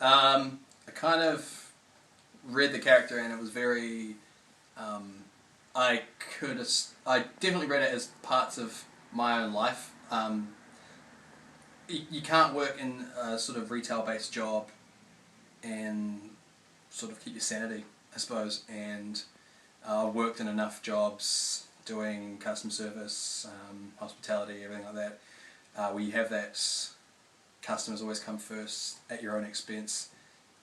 I kind of read the character and it was very, I definitely read it as parts of my own life. You can't work in a sort of retail-based job and sort of keep your sanity, I suppose, and worked in enough jobs doing customer service, hospitality, everything like that, where you have that customers always come first at your own expense,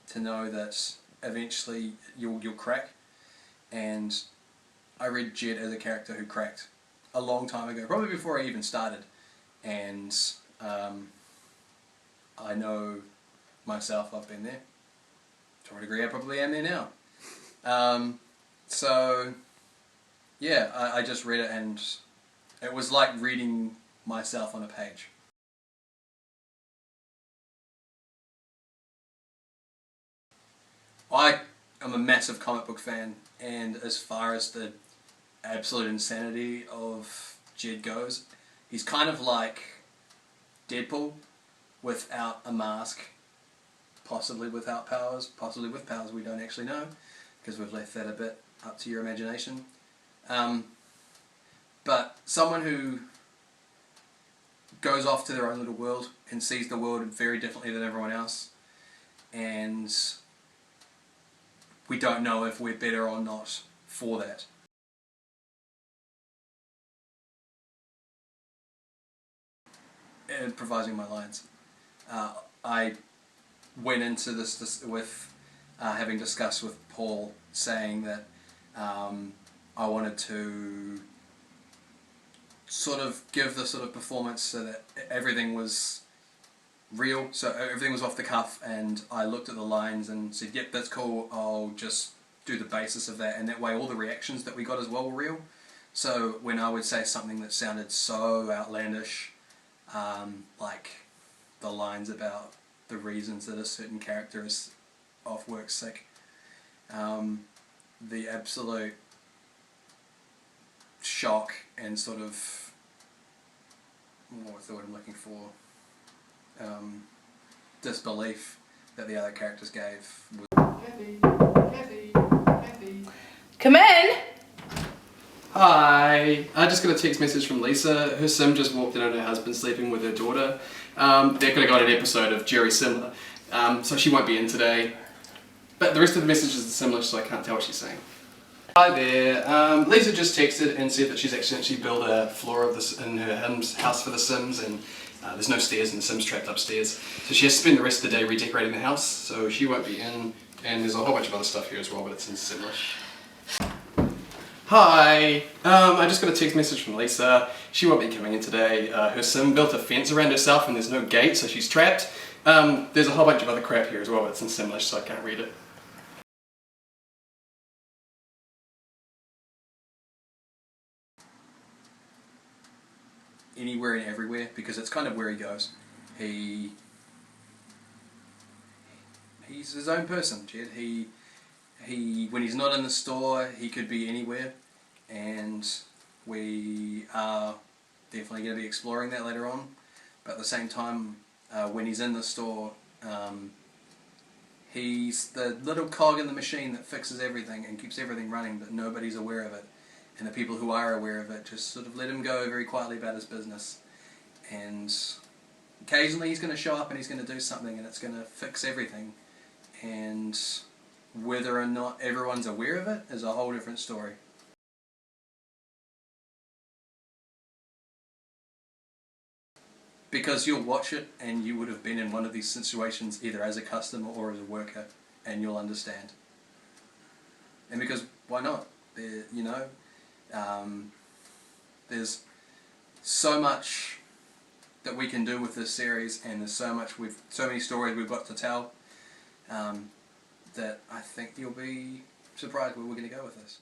to know that eventually you'll crack. And I read Jed as a character who cracked a long time ago, probably before I even started, and I know myself, I've been there. To a degree I probably am there now. So yeah, I just read it and it was like reading myself on a page. I am a massive comic book fan, and as far as the absolute insanity of Jed goes, he's kind of like Deadpool without a mask, possibly without powers, possibly with powers, we don't actually know, because we've left that a bit up to your imagination. But someone who goes off to their own little world and sees the world very differently than everyone else, and we don't know if we're better or not for that. Improvising my lines. I went into this with having discussed with Paul, saying that I wanted to sort of give the sort of performance so that everything was real, so everything was off the cuff, and I looked at the lines and said, yep, that's cool, I'll just do the basis of that, and that way all the reactions that we got as well were real. So when I would say something that sounded so outlandish, like the lines about the reasons that a certain character is off work sick, the absolute shock and sort of, what's the word I'm looking for, disbelief that the other characters gave was... Kathy. Come in! Hi, I just got a text message from Lisa. Her sim just walked in on her husband sleeping with her daughter. They're going to go on an episode of Jerry Similar, so she won't be in today. But the rest of the message is similar, so I can't tell what she's saying. Hi there. Lisa just texted and said that she's accidentally built a floor of this in her house for the Sims, and there's no stairs and the Sims trapped upstairs. So she has to spend the rest of the day redecorating the house, so she won't be in. And there's a whole bunch of other stuff here as well, but it's in Simlish. Hi, I just got a text message from Lisa. She won't be coming in today. Her sim built a fence around herself and there's no gate, so she's trapped. There's a whole bunch of other crap here as well, but it's in Simlish, so I can't read it. Anywhere and everywhere, because it's kind of where he goes. He's his own person, Jed. When he's not in the store, he could be anywhere, and we are definitely going to be exploring that later on. But at the same time, when he's in the store, he's the little cog in the machine that fixes everything and keeps everything running, but nobody's aware of it. And the people who are aware of it just sort of let him go very quietly about his business. And occasionally he's going to show up and he's going to do something and it's going to fix everything. And whether or not everyone's aware of it is a whole different story. Because you'll watch it and you would have been in one of these situations either as a customer or as a worker, and you'll understand. And because why not? There's so much that we can do with this series, and there's so many stories we've got to tell, that I think you'll be surprised where we're going to go with this.